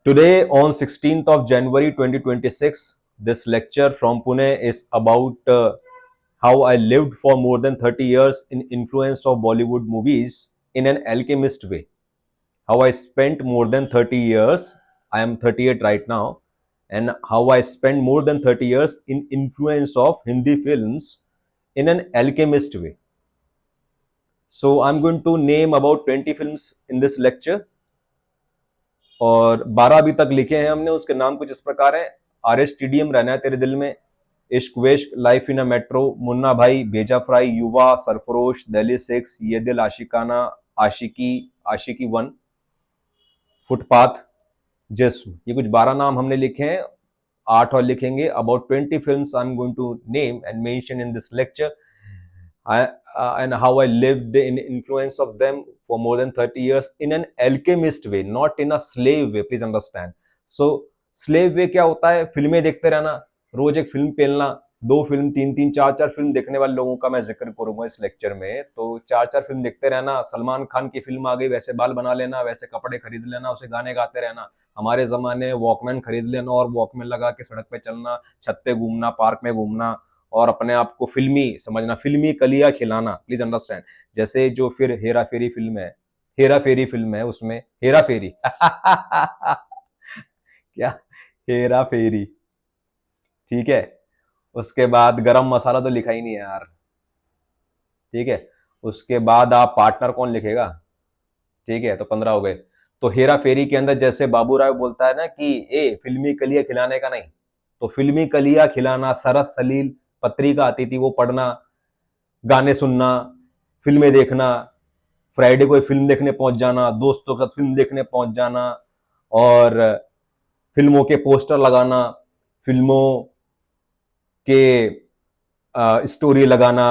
Today, on 16th of January 2026, this lecture from Pune is about how I lived for more than 30 years in influence of Bollywood movies in an alchemist way. How I spent more than 30 years, I am 38 right now, and how I spent more than 30 years in influence of Hindi films in an alchemist way. So I'm going to name about 20 films in this lecture. और 12 अभी तक लिखे हैं हमने। उसके नाम कुछ इस प्रकार है: आर एस टीडीएम, रहना है तेरे दिल में, Ishq Vishk, life in a metro, Munna Bhai, Bheja fry, युवा, सरफरोश, दिल्ली 6, ये दिल आशिकाना, आशिकी, आशिकी 1, फुटपाथ, जिस्म। ये कुछ 12 नाम हमने लिखे हैं, 8 और लिखेंगे। About 20 films I am going to name and mention in this lecture, and how I lived in influence of them for more than 30 years in an alchemist way, not in a slave way. Please understand. So slave way क्या होता है? फिल्में देखते रहना, रोज एक film पेलना, 2 film, 3-3, 4-4 film देखने वाले लोगों का मैं जिक्र करूंगा इस लेक्चर में। तो 4-4 फिल्म देखते रहना। सलमान खान की फिल्म आ गई, वैसे बाल बना लेना, वैसे कपड़े खरीद लेना, उसे गाने गाते रहना। हमारे जमाने में वॉकमैन खरीद लेना और वॉकमैन लगा के सड़क पे चलना, छत पे घूमना, पार्क में घूमना और अपने आप को फिल्मी समझना, फिल्मी कलियां खिलाना। Please understand. जैसे जो फिर हेरा फेरी फिल्म है, हेरा फेरी फिल्म है, उसमें हेरा फेरी क्या, हेरा फेरी, ठीक है। उसके बाद गरम मसाला तो लिखा ही नहीं है यार, ठीक है। उसके बाद आप पार्टनर कौन लिखेगा, ठीक है। तो 15 हो गए। तो हेरा फेरी के अंदर जैसे बाबू राव बोलता है ना कि ए फिल्मी कलिया खिलाने का नहीं, तो फिल्मी कलिया खिलाना, सरस सलील पत्रिका आती थी वो पढ़ना, गाने सुनना, फिल्में देखना, फ्राइडे को फिल्म देखने पहुंच जाना, दोस्तों के साथ फिल्म देखने पहुंच जाना, और फिल्मों के पोस्टर लगाना, फिल्मों के स्टोरी लगाना,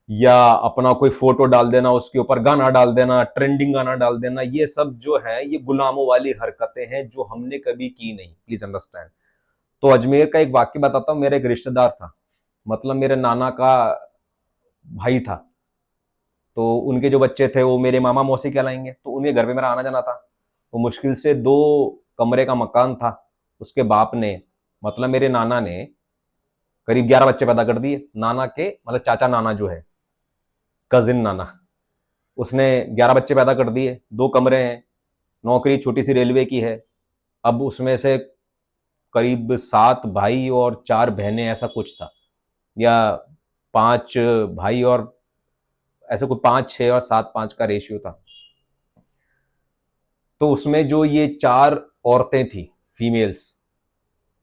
या अपना कोई फोटो डाल देना, उसके ऊपर गाना डाल देना, ट्रेंडिंग गाना डाल देना। ये सब जो है ये गुलामों वाली हरकतें हैं जो हमने कभी की नहीं। Please understand. तो अजमेर का एक वाक्य बताता हूँ। मेरा एक रिश्तेदार था, मतलब मेरे नाना का भाई था। तो उनके जो बच्चे थे वो मेरे मामा मौसी कहलाएंगे। तो उनके घर पे मेरा आना जाना था। तो मुश्किल से 2 कमरे का मकान था। उसके बाप ने, मतलब मेरे नाना ने, करीब 11 बच्चे पैदा कर दिए। नाना के मतलब चाचा नाना जो है, कजिन नाना, उसने 11 बच्चे पैदा कर दिए। 2 कमरे हैं, नौकरी छोटी सी रेलवे की है। अब उसमें से करीब 7 भाई और 4 बहनें, ऐसा कुछ था, या 5 भाई और ऐसे कुछ 5, 6 और 7, 5 का रेशियो था। तो उसमें जो ये 4 औरतें थी, फीमेल्स,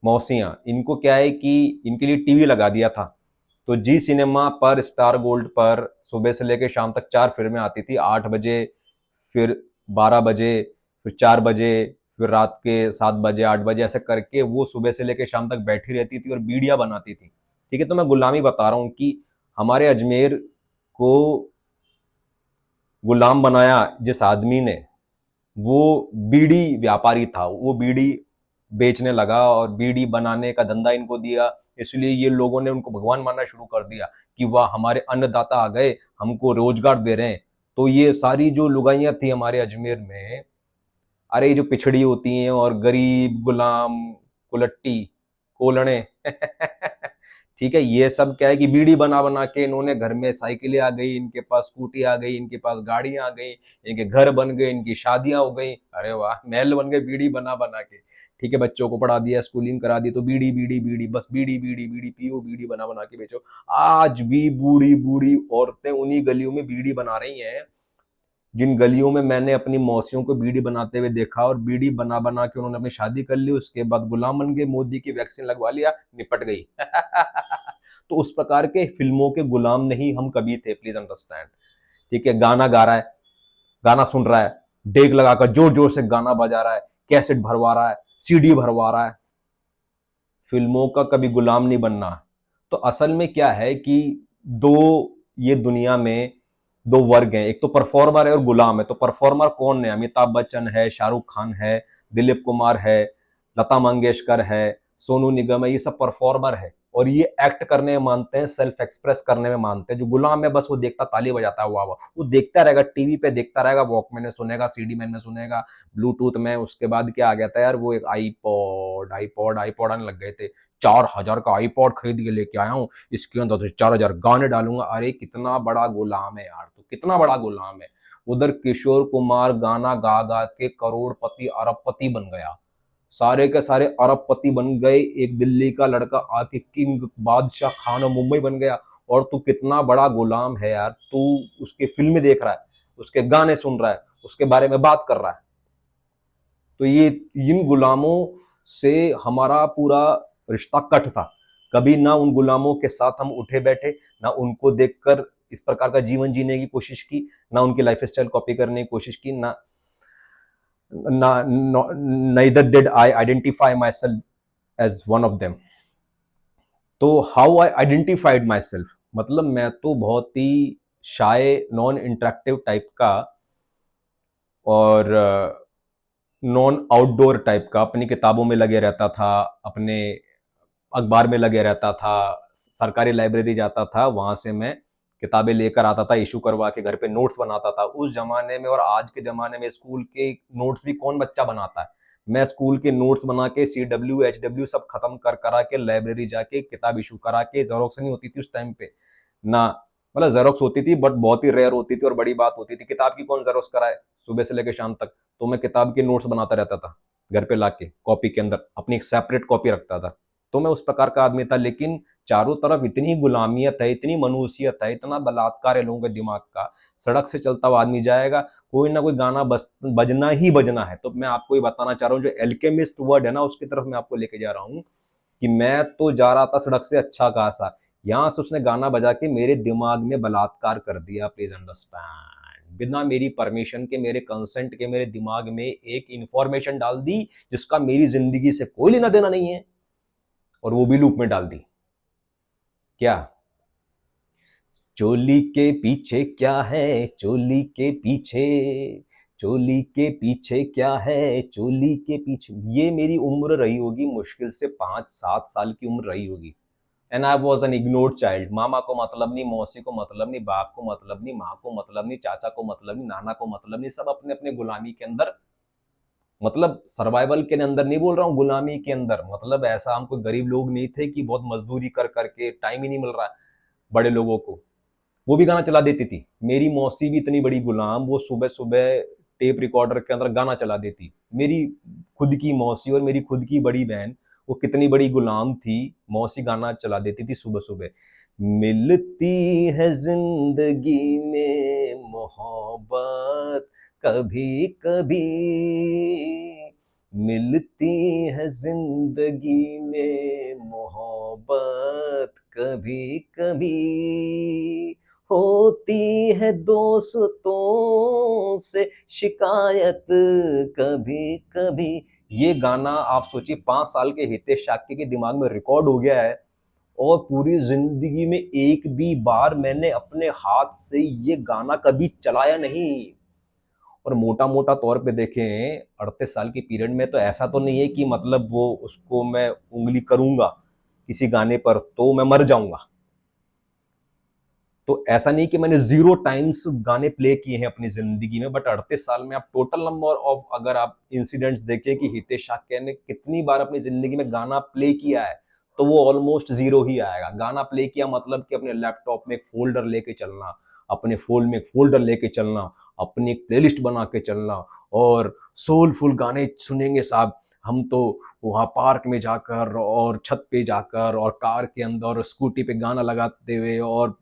मौसियां, इनको क्या है कि इनके लिए टीवी लगा दिया था। तो जी सिनेमा पर, स्टार गोल्ड पर सुबह से लेकर शाम तक 4 फिल्में आती थी। 8 बजे, फिर 12 बजे, फिर 4 बजे, फिर रात के 7 बजे, 8 बजे, ऐसे करके वो सुबह से लेकर शाम तक बैठी रहती थी और बीड़ियां बनाती थी। ठीक है। तो मैं गुलामी बता रहा हूं कि हमारे अजमेर को गुलाम बनाया जिस आदमी ने, वो बीड़ी व्यापारी था। वो बीड़ी बेचने लगा और बीड़ी बनाने का धंधा इनको दिया। इसलिए ये लोगों ने उनको भगवान मानना शुरू कर दिया कि वाह हमारे अन्नदाता आ गए, हमको रोजगार दे रहे हैं। तो ये सारी जो लुगाइयां थी हमारे अजमेर में, अरे जो पिछड़ी होती हैं और गरीब गुलाम, कुलट्टी, कोलणे ठीक है। ये सब क्या है कि बीड़ी बना बना के इन्होंने, घर में साइकिलें आ गई, इनके पास स्कूटी आ गई, इनके पास गाड़ियां आ गई, इनके घर बन गए, इनकी शादियां हो गई। अरे वाह, महल बन गए बीड़ी बना बना के। ठीक है, बच्चों को पढ़ा दिया, स्कूलिंग करा दी, तो बीड़ी बीड़ी बीड़ी, बस बीड़ी बीड़ी बीड़ी पियो, बीड़ी बना बना के बेचो। आज भी बूढ़ी बूढ़ी औरतें उन्हीं गलियों में बीड़ी बना रही हैं जिन गलियों में मैंने अपनी मौसियों को बीड़ी बनाते हुए देखा। और बीड़ी बना बना के उन्होंने अपनी शादी कर ली, उसके बाद गुलाम बन गए, मोदी की वैक्सीन लगवा लिया, निपट गई तो उस प्रकार के फिल्मों के गुलाम नहीं हम कभी थे। Please understand. ठीक है। गाना गा रहा है, गाना सुन रहा है, डेग लगाकर जोर जोर से गाना बजा रहा है, कैसेट भरवा रहा है, सीडी भरवा रहा है, फिल्मों का कभी गुलाम नहीं बनना। तो असल में क्या है कि दो, ये दुनिया में 2 वर्ग हैं, एक तो परफॉर्मर है और गुलाम है। तो परफॉर्मर कौन है? अमिताभ बच्चन है, शाहरुख खान है, दिलीप कुमार है, लता मंगेशकर है, सोनू निगम है, ये सब परफॉर्मर है और ये एक्ट करने में मानते हैं, सेल्फ एक्सप्रेस करने में मानते हैं। जो गुलाम है बस वो देखता, ताली बजाता है, वाह वाह, वो देखता रहेगा, टीवी पे देखता रहेगा, वॉकमैन में सुनेगा, सीडी मैन में सुनेगा, ब्लूटूथ में। उसके बाद क्या आ गया था यार, वो एक आईपॉड आईपॉड आईपॉड आने लग गए थे। 4,000 का आईपॉड खरीद के लेके आया हूँ, इसके अंदर तो 4,000 गाने डालूंगा। अरे कितना बड़ा गुलाम है यार, तो कितना बड़ा गुलाम है। उधर किशोर कुमार गाना गा गा के करोड़पति अरबपति बन गया, सारे के सारे अरबपति बन गए। एक दिल्ली का लड़का आके किंग बादशाह खान और मुंबई बन गया। और तू कितना बड़ा गुलाम है यार, तू उसके फिल्में देख रहा है, उसके गाने सुन रहा है, उसके बारे में बात कर रहा है। तो ये इन गुलामों से हमारा पूरा रिश्ता कट था। कभी ना उन गुलामों के साथ हम उठे बैठे, ना उनको देखकर इस प्रकार का जीवन जीने की कोशिश की, ना उनकी लाइफ स्टाइल कॉपी करने की कोशिश की, ना neither did I identify myself as one of them. तो how I identified my self, मतलब मैं तो बहुत ही शाय, नॉन इंटरेक्टिव टाइप का और नॉन आउटडोर टाइप का, अपनी किताबों में लगे रहता था, अपने अखबार में लगे रहता था, सरकारी लाइब्रेरी जाता था, वहां से मैं किताबें लेकर आता था, इशू करवा के घर पे नोट्स बनाता था। उस जमाने में और आज के जमाने में स्कूल के नोट्स भी कौन बच्चा बनाता है। मैं स्कूल के नोट्स बना के CW HW सब खत्म कर करा के लाइब्रेरी जाके किताब इशू करा के, जेरोक्स नहीं होती थी उस टाइम पे ना, मतलब जेरोक्स होती थी बट बहुत ही रेयर होती थी और बड़ी बात होती थी। किताब की कौन जेरोक्स कराए सुबह से लेकर शाम तक। तो मैं किताब के नोट्स बनाता रहता था घर पे लाके, कॉपी के अंदर अपनी एक सेपरेट कॉपी रखता था। तो मैं उस प्रकार का आदमी था। लेकिन चारों तरफ इतनी गुलामियत है, इतनी मनुष्यत है, इतना बलात्कार है लोगों के दिमाग का। सड़क से चलता हुआ आदमी जाएगा, कोई ना कोई गाना बजना ही बजना है। तो मैं आपको ये बताना चाह रहा हूँ, जो एल्केमिस्ट वर्ड है ना, उसकी तरफ मैं आपको लेके जा रहा हूँ कि मैं तो जा रहा था सड़क से अच्छा खासा, यहां से उसने गाना बजा के मेरे दिमाग में बलात्कार कर दिया। प्लीज अंडरस्टैंड, बिना मेरी परमिशन के, मेरे कंसेंट के, मेरे दिमाग में एक इंफॉर्मेशन डाल दी जिसका मेरी जिंदगी से कोई लेना देना नहीं है, और वो भी लूप में डाल दी। क्या चोली के पीछे क्या है, चोली के पीछे, चोली के पीछे क्या है, चोली के पीछे। ये मेरी उम्र रही होगी, मुश्किल से 5-7 साल की उम्र रही होगी। And I was an ignored child. मामा को मतलब नहीं, मौसी को मतलब नहीं, बाप को मतलब नहीं, माँ को मतलब नहीं, चाचा को मतलब नहीं, नाना को मतलब नहीं, सब अपने अपने गुलामी के अंदर, मतलब सर्वाइवल के अंदर नहीं बोल रहा हूँ, गुलामी के अंदर। मतलब ऐसा हम कोई गरीब लोग नहीं थे कि बहुत मजदूरी कर करके टाइम ही नहीं मिल रहा है बड़े लोगों को। वो भी गाना चला देती थी। मेरी मौसी भी इतनी बड़ी गुलाम, वो सुबह सुबह टेप रिकॉर्डर के अंदर गाना चला देती। मेरी खुद की मौसी और मेरी खुद की बड़ी बहन, वो कितनी बड़ी गुलाम थी। मौसी गाना चला देती थी सुबह सुबह, मिलती है जिंदगी में मोहब्बत कभी कभी, मिलती है जिंदगी में मोहब्बत कभी कभी, होती है दोस्तों से शिकायत कभी कभी। ये गाना आप सोचिए, 5 साल के हितेश शाक्य के दिमाग में रिकॉर्ड हो गया है, और पूरी जिंदगी में एक भी बार मैंने अपने हाथ से ये गाना कभी चलाया नहीं। और मोटा मोटा तौर पे देखें, 38 साल की पीरियड में तो ऐसा तो नहीं है कि मतलब वो उसको मैं उंगली करूंगा किसी गाने पर तो मैं मर जाऊंगा। तो ऐसा नहीं कि मैंने 0 टाइम्स गाने प्ले किए हैं अपनी जिंदगी में, बट 38 साल में आप टोटल नंबर ऑफ, अगर आप इंसिडेंट्स देखें कि हितेश शाक्य ने कितनी बार अपनी जिंदगी में गाना प्ले किया है, तो वो ऑलमोस्ट 0 ही आएगा। गाना प्ले किया मतलब कि अपने लैपटॉप में एक फोल्डर लेके चलना, अपने फोन में एक फोल्डर लेके चलना, अपनी एक प्लेलिस्ट बना के चलना, और सोलफुल गाने सुनेंगे साहब हम तो, वहाँ पार्क में जाकर और छत पे जाकर और कार के अंदर और स्कूटी पे गाना लगाते हुए और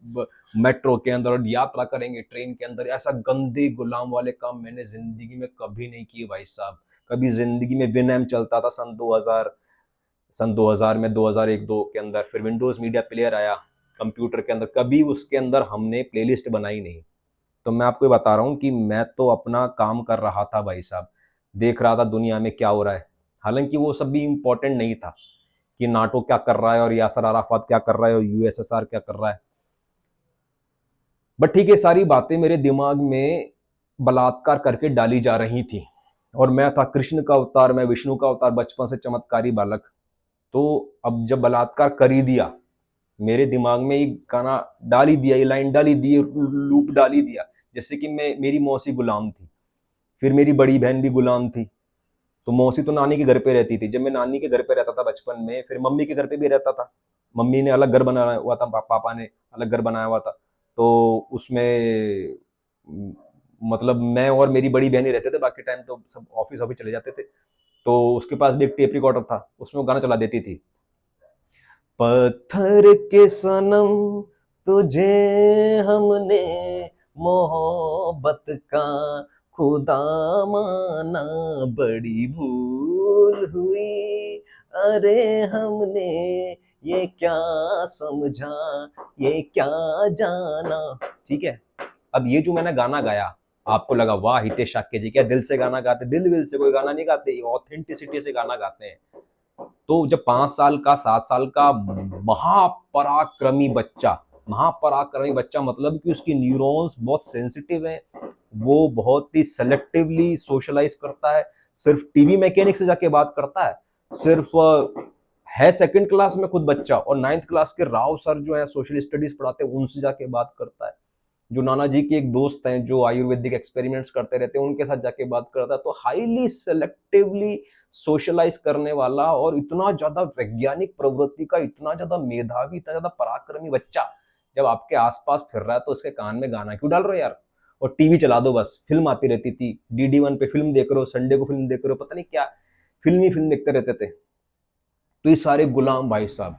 मेट्रो के अंदर और यात्रा करेंगे ट्रेन के अंदर। ऐसा गंदे गुलाम वाले काम मैंने जिंदगी में कभी नहीं किए भाई साहब। कभी जिंदगी में विनएम चलता था सन 2000 में, 2001-2 के अंदर, फिर विंडोज मीडिया प्लेयर आया कंप्यूटर के अंदर, कभी उसके अंदर हमने प्लेलिस्ट बनाई नहीं। तो मैं आपको बता रहा हूँ कि मैं तो अपना काम कर रहा था भाई साहब, देख रहा था दुनिया में क्या हो रहा है। हालांकि वो सब भी इम्पोर्टेंट नहीं था कि नाटो क्या कर रहा है और यासर अराफात क्या कर रहा है और USSR क्या कर रहा है, बट ठीक है, सारी बातें मेरे दिमाग में बलात्कार करके डाली जा रही थी। और मैं था कृष्ण का अवतार, मैं विष्णु का अवतार, बचपन से चमत्कारी बालक। तो अब जब बलात्कार कर ही दिया, मेरे दिमाग में ये गाना डाल ही दिया, ये लाइन डाल ही दी, लूप डाल ही दिया। जैसे कि मेरी मौसी गुलाम थी, फिर मेरी बड़ी बहन भी गुलाम थी। तो मौसी तो नानी के घर पे रहती थी, जब मैं नानी के घर पे रहता था बचपन में, फिर मम्मी के घर पे भी रहता था। मम्मी ने अलग घर बनाया हुआ था, पापा ने अलग घर बनाया हुआ था। तो उसमें मतलब मैं और मेरी बड़ी बहन ही रहते थे, बाकी टाइम तो सब ऑफिस ऑफिस चले जाते थे। तो उसके पास भी एक टेप रिकॉर्डर था, उसमें वो गाना चला देती थी, पत्थर के सनम तुझे हमने मोहब्बत का खुदा माना, बड़ी भूल हुई अरे हमने, ये क्या समझा ये क्या जाना। ठीक है, अब ये जो मैंने गाना गाया, आपको लगा वाह हितेश शाक्य जी क्या दिल से गाना गाते, दिल विल से कोई गाना नहीं गाते, ऑथेंटिसिटी से गाना गाते हैं। तो जब 5 साल का 7 साल का महापराक्रमी बच्चा मतलब कि उसकी न्यूरॉन्स बहुत सेंसिटिव हैं, वो बहुत ही सेलेक्टिवली सोशलाइज करता है, सिर्फ टीवी मैकेनिक से जाके बात करता है, सिर्फ है सेकंड क्लास में खुद बच्चा, और 9th क्लास के राव सर जो है सोशल स्टडीज पढ़ाते हैं उनसे जाके बात करता है, जो नाना जी के एक दोस्त हैं जो आयुर्वेदिक एक्सपेरिमेंट्स करते रहते हैं उनके साथ जाके बात करता है। तो हाईली सेलेक्टिवली सोशलाइज करने वाला और इतना ज्यादा वैज्ञानिक प्रवृत्ति का, इतना ज्यादा मेधावी, इतना ज्यादा पराक्रमी बच्चा जब आपके आसपास फिर रहा है तो उसके कान में गाना क्यों डाल रहे हो यार। और टीवी चला दो, बस फिल्म आती रहती थी, DD1 पे फिल्म देख रहे हो, संडे को फिल्म देख रहे हो, पता नहीं क्या फिल्म देखते रहते थे। तो ये सारे गुलाम भाई साहब,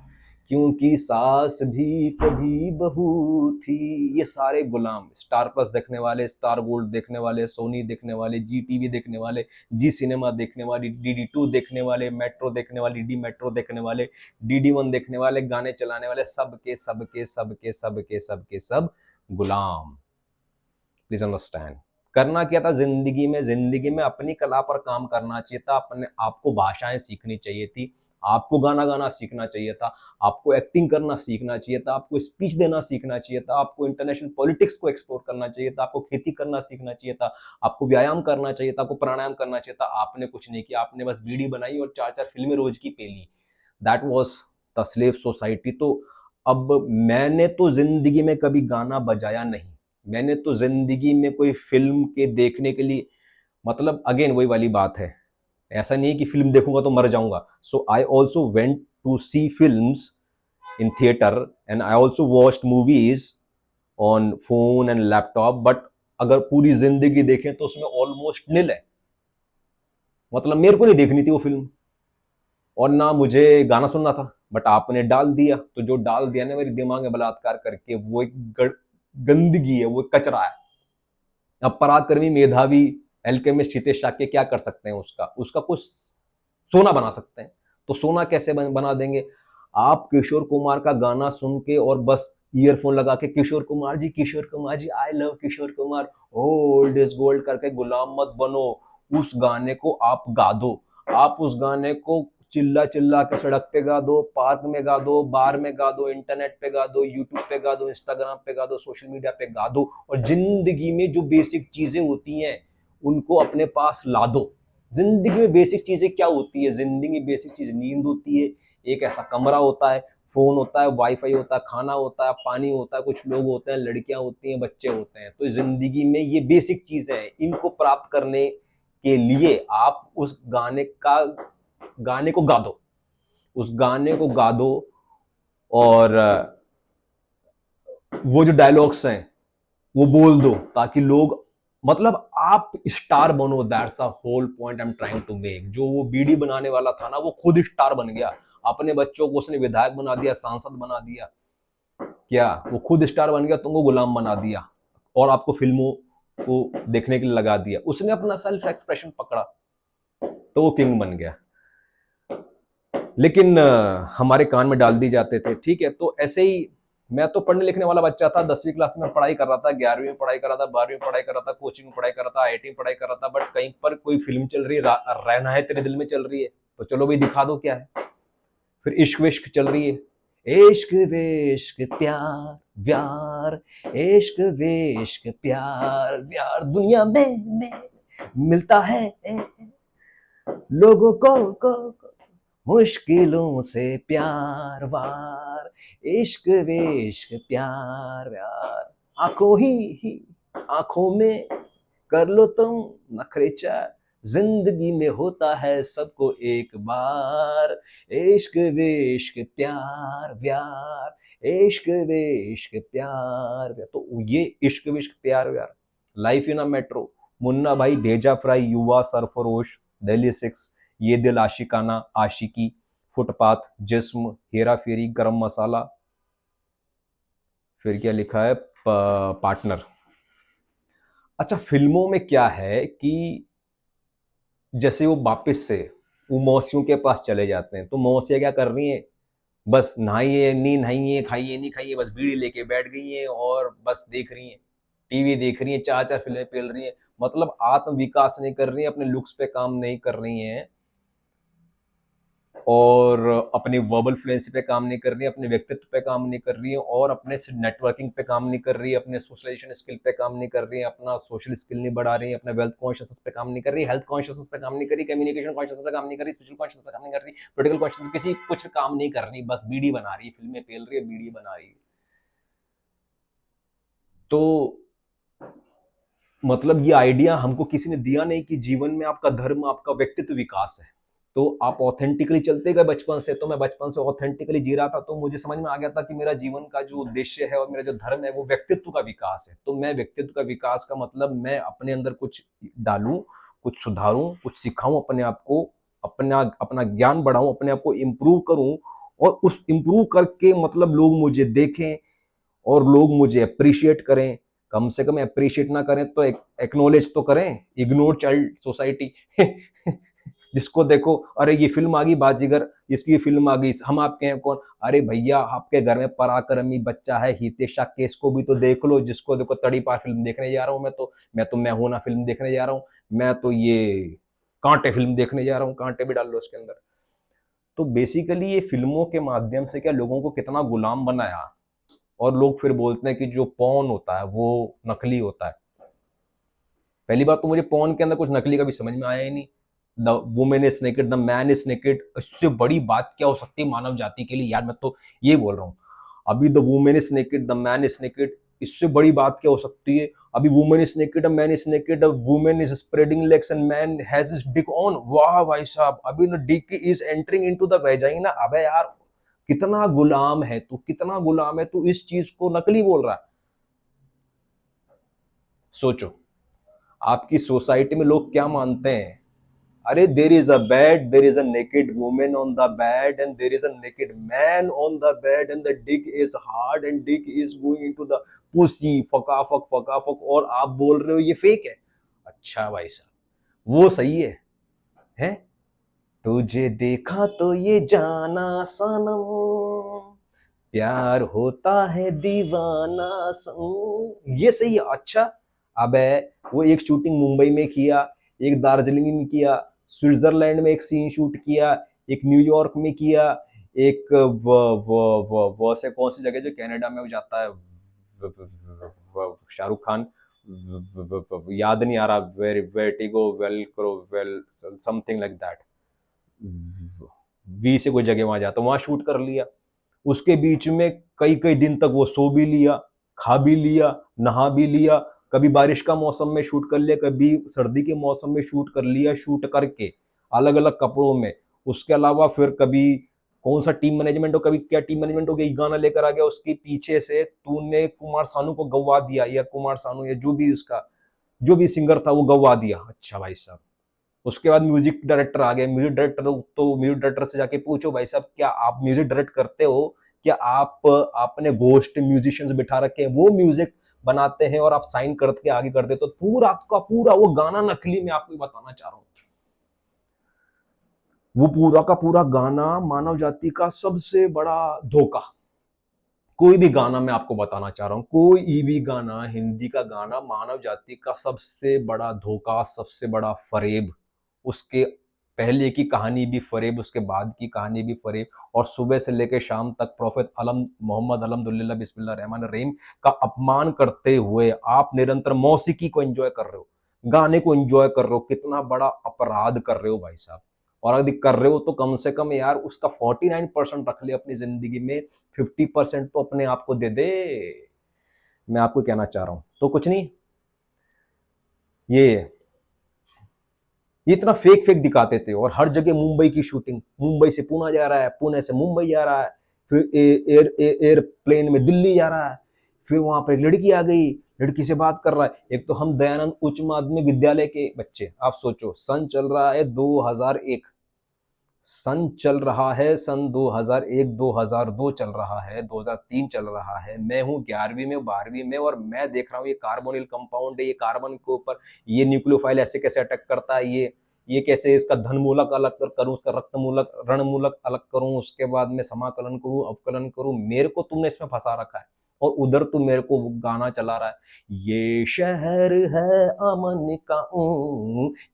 क्योंकि सास भी कभी बहू थी, ये सारे गुलाम, स्टार प्लस देखने वाले, स्टार गोल्ड देखने वाले, सोनी देखने वाले, जी टीवी देखने वाले, जी सिनेमा देखने वाली, DD2 देखने वाले, मेट्रो देखने वाली, डी मेट्रो देखने वाले, DD1 देखने वाले, गाने चलाने वाले, सबके सबके सबके सबके सबके सब गुलाम। प्लीज अंडरस्टैंड, करना क्या था जिंदगी में अपनी कला पर काम करना चाहिए था, अपने आपको भाषाएं सीखनी चाहिए थी, आपको गाना गाना सीखना चाहिए था, आपको एक्टिंग करना सीखना चाहिए था, आपको स्पीच देना सीखना चाहिए था, आपको इंटरनेशनल पॉलिटिक्स को एक्सप्लोर करना चाहिए था, आपको खेती करना सीखना चाहिए था, आपको व्यायाम करना चाहिए था, आपको प्राणायाम करना चाहिए था। आपने कुछ नहीं किया, आपने बस बीड़ी बनाई और 4 4 फिल्में रोज की पेली। That was the slave society. तो अब मैंने तो जिंदगी में कभी गाना बजाया नहीं, मैंने तो जिंदगी में कोई फिल्म के देखने के लिए, मतलब अगेन वही वाली बात है, ऐसा नहीं है कि फिल्म देखूंगा तो मर जाऊंगा। So I also went to see films in theatre and I also watched movies on phone and laptop, but अगर पूरी जिंदगी देखें तो उसमें ऑलमोस्ट निल है, मतलब मेरे को नहीं देखनी थी वो फिल्म और ना मुझे गाना सुनना था, बट आपने डाल दिया, तो जो डाल दिया ना मेरे दिमाग में बलात्कार करके, वो एक गंदगी है, वो एक कचरा है। अब पराक्रमी मेधावी एल्केमिस्ट हितेश शाक्य क्या कर सकते हैं, उसका उसका कुछ सोना बना सकते हैं। तो सोना कैसे बना देंगे, आप किशोर कुमार का गाना सुन के और बस ईयरफोन लगा के Kishore Kumar ji I love Kishore Kumar, old is gold करके गुलाम मत बनो, उस गाने को आप गा दो, आप उस गाने को चिल्ला चिल्ला के सड़क पे गा दो, पार्क में गा दो, बार में गा दो, इंटरनेट पे गा दो, यूट्यूब पे गा दो, इंस्टाग्राम पे गा दो, सोशल मीडिया पे गा दो, और जिंदगी में जो बेसिक चीजें होती हैं उनको अपने पास ला दो। जिंदगी में बेसिक चीजें क्या होती है, जिंदगी में बेसिक चीज नींद होती है, एक ऐसा कमरा होता है, फोन होता है, वाईफाई होता है, खाना होता है, पानी होता है, कुछ लोग होते हैं, लड़कियां होती हैं, बच्चे होते हैं। तो जिंदगी में ये बेसिक चीजें हैं, इनको प्राप्त करने के लिए आप उस गाने को गा दो, उस गाने को गा दो, और वो जो डायलॉग्स हैं वो बोल दो, ताकि लोग, मतलब आप स्टार बनो, that's a whole point I am trying to make. जो वो बीडी बनाने वाला था ना, वो खुद स्टार बन गया, अपने बच्चों को उसने विधायक बना दिया, सांसद बना दिया, क्या वो खुद स्टार बन गया, तुमको गुलाम बना दिया और आपको फिल्मों को देखने के लिए लगा दिया। उसने अपना सेल्फ एक्सप्रेशन पकड़ा तो वो किंग बन गया, लेकिन हमारे कान में डाल दी जाते थे। ठीक है, तो ऐसे ही मैं तो पढ़ने लिखने वाला बच्चा था, 10वीं क्लास में पढ़ाई कर रहा था, 11वीं में पढ़ाई कर रहा था, 12वीं में पढ़ाई कर रहा था, कोचिंग में पढ़ाई कर रहा था, IIT में पढ़ाई कर रहा था, बट कहीं पर कोई फिल्म चल रही है, रहना है तेरे दिल में चल रही है, तो चलो भाई दिखा दो क्या है। फिर इश्क विश्क चल रही है, इश्क विश्क प्यार व्यार, इश्क विश्क प्यार व्यार, दुनिया में मिलता है लोगों को मुश्किलों से प्यार वार, इश्क विश्क प्यार व्यार, ही आंखों में कर लो तुम नखरे चार, जिंदगी में होता है सबको एक बार, इश्क विश्क प्यार व्यार, इश्क विश्क प्यार व्यार। तो ये Ishq Vishk Pyaar Vyaar, life in a metro, Munna Bhai, Bheja fry, युवा, सरफरोश, दिल्ली 6, ये दिल आशिकाना, आशिकी, फुटपाथ, जिस्म, हेरा फेरी, गरम मसाला, फिर क्या लिखा है, पार्टनर। अच्छा, फिल्मों में क्या है कि जैसे वो वापस से वो मौसियों के पास चले जाते हैं, तो मौसियाँ क्या कर रही हैं, बस नहाइए नहीं नहाइए, खाइए नहीं खाइए, बस बीड़ी लेके बैठ गई हैं और बस देख रही हैं, टीवी देख रही हैं, चार चार फिल्में पेल रही हैं, मतलब आत्म विकास नहीं कर रही हैं, अपने लुक्स पे काम नहीं कर रही हैं, और अपनी वर्बल फ्लुएंसी पे काम नहीं कर रही है, अपने व्यक्तित्व पे काम नहीं कर रही है, और अपने नेटवर्किंग पे काम नहीं कर रही है, अपने सोशलाइजेशन स्किल पे काम नहीं कर रही है, अपना सोशल स्किल नहीं बढ़ा रही है, अपने वेल्थ कॉन्शियसनेस पे काम नहीं कर रही, हेल्थ कॉन्शियसनेस पे काम नहीं कर रही, कम्युनिकेशन कॉन्शियसनेस पे काम नहीं कर रही, स्पिरिचुअल कॉन्शियसनेस पे काम नहीं कर रही, पोलिटिकल कॉन्शियसनेस किसी कुछ काम नहीं कर रही, बस बीड़ी बना रही है, फिल्में पेल रही है, बीड़ी बना रही है। तो मतलब ये आइडिया हमको किसी ने दिया नहीं कि जीवन में आपका धर्म आपका व्यक्तित्व विकास है, तो आप ऑथेंटिकली चलते गए बचपन से, तो मैं बचपन से ऑथेंटिकली जी रहा था, तो मुझे समझ में आ गया था कि मेरा जीवन का जो उद्देश्य है और मेरा जो धर्म है वो व्यक्तित्व का विकास है। तो मैं व्यक्तित्व का विकास का मतलब मैं अपने अंदर कुछ डालूं, कुछ सुधारूं, कुछ सिखाऊं अपने आप को, अपना अपना ज्ञान बढ़ाऊं, अपने आप को इम्प्रूव करूं, और उस इम्प्रूव करके मतलब लोग मुझे देखें और लोग मुझे अप्रिशिएट करें, कम से कम अप्रिशिएट ना करें तो एक्नोलेज तो करें। इग्नोर चाइल्ड सोसाइटी जिसको देखो, अरे ये फिल्म आ गई बाजीगर, इसकी फिल्म आ गई, हम आपके हैं कौन, अरे भैया आपके घर में पराक्रमी बच्चा है हितेशा केस को भी तो देख लो, जिसको देखो तड़ी पार फिल्म देखने जा रहा हूं, मैं हूं ना फिल्म देखने जा रहा हूं, मैं तो ये कांटे फिल्म देखने जा रहा हूं, कांटे भी डाल लो उसके अंदर। तो बेसिकली ये फिल्मों के माध्यम से क्या लोगों को कितना गुलाम बनाया, और लोग फिर बोलते हैं कि जो पॉर्न होता है वो नकली होता है। पहली बात तो मुझे पॉर्न के अंदर कुछ नकली का भी समझ में आया ही नहीं। The women is naked, the man is naked, इससे बड़ी बात क्या हो सकती है मानव जाति के लिए, यार मैं तो ये बोल रहा हूँ। अभी the women is naked, the man is naked, इससे बड़ी बात क्या हो सकती है। अभी women is naked, man is naked, women is spreading legs and man has his Dick on, वाह भाई साहब, अभी न Dick is entering into the vagina. अबे यार कितना गुलाम है तू, कितना गुलाम है तू, इस चीज को नकली बोल रहा है। सोचो आपकी सोसाइटी में लोग क्या मानते हैं, अरे there is a bed, there is a naked women on the bed and there is a naked man on the bed and the dick is hard and dick is going into the pussy, फकाफक, और आप बोल रहे हो ये fake है। अच्छा भाई साहब वो सही है? तुझे देखा तो ये जाना सनम, प्यार होता है दीवाना सनम, ये सही है। अच्छा अबे वो एक शूटिंग मुंबई में किया, एक दार्जिलिंग में किया, स्विट्जरलैंड में एक सीन शूट किया, एक न्यूयॉर्क में किया, एक वो से कौन सी जगह जो कनाडा में वो जाता है, शाहरुख खान, याद नहीं आ रहा, वेटिगो वेल करो well something like that, we say कोई जगह वहां जाता, वहां शूट कर लिया। उसके बीच में कई कई दिन तक वो सो भी लिया, खा भी लिया, नहा भी लिया, कभी बारिश का मौसम में शूट कर लिया, कभी सर्दी के मौसम में शूट कर लिया, शूट करके अलग अलग कपड़ों में। उसके अलावा फिर कभी कौन सा टीम मैनेजमेंट हो, कभी क्या टीम मैनेजमेंट हो गया, गाना लेकर आ गया, उसके पीछे से तूने कुमार सानू को गवा दिया, या कुमार सानू या जो भी उसका जो भी सिंगर था वो गवा दिया। अच्छा भाई साहब उसके बाद म्यूजिक डायरेक्टर आ गए, म्यूजिक डायरेक्टर, तो म्यूजिक डायरेक्टर से जाके पूछो भाई साहब क्या आप म्यूजिक डायरेक्ट करते हो, क्या आप आपने घोस्ट म्यूजिशियंस बिठा रखे हैं वो म्यूजिक बनाते हैं और आप साइन करके आगे कर देते, तो पूरा का पूरा वो गाना नकली, मैं आपको बताना चाह रहा हूँ। वो पूरा का पूरा गाना मानव जाति का सबसे बड़ा धोखा। कोई भी गाना मैं आपको बताना चाह रहा हूँ, कोई भी गाना, हिंदी का गाना मानव जाति का सबसे बड़ा धोखा, सबसे बड़ा फरेब। उसके पहले की कहानी भी फरेब, उसके बाद की कहानी भी फरेब, और सुबह से लेकर शाम तक प्रोफेट अलम मोहम्मद अलहमदुल्ला बिस्मिल्लाह रहमान रहीम का अपमान करते हुए आप निरंतर मौसीकी को एंजॉय कर रहे हो, गाने को एंजॉय कर रहे हो, कितना बड़ा अपराध कर रहे हो भाई साहब। और यदि कर रहे हो तो कम से कम यार उसका 49% रख ले अपनी जिंदगी में, 50% तो अपने आप को दे दे। मैं आपको कहना चाह रहा हूं तो कुछ नहीं, ये इतना फेक फेक दिखाते थे, और हर जगह मुंबई की शूटिंग, मुंबई से पुणे जा रहा है, पुणे से मुंबई जा रहा है, फिर एयरप्लेन में दिल्ली जा रहा है, फिर वहां पर एक लड़की आ गई, लड़की से बात कर रहा है। एक तो हम दयानंद उच्च माध्यमिक विद्यालय के बच्चे, आप सोचो सन चल रहा है 2001, सन चल रहा है सन 2001, 2002 चल रहा है, 2003 चल रहा है, मैं हूँ 11वीं में 12वीं में, और मैं देख रहा हूँ ये कार्बोनिल कंपाउंड है, ये कार्बन के ऊपर ये न्यूक्लियोफाइल ऐसे कैसे अटैक करता है, ये कैसे इसका धन मूलक अलग करूं, उसका रक्त मूलक ऋण मूलक अलग करूं, उसके बाद में समाकलन करूं, अवकलन करूं, मेरे को तुमने इसमें फंसा रखा है, और उधर तू मेरे को गाना चला रहा है, ये शहर है अमन का,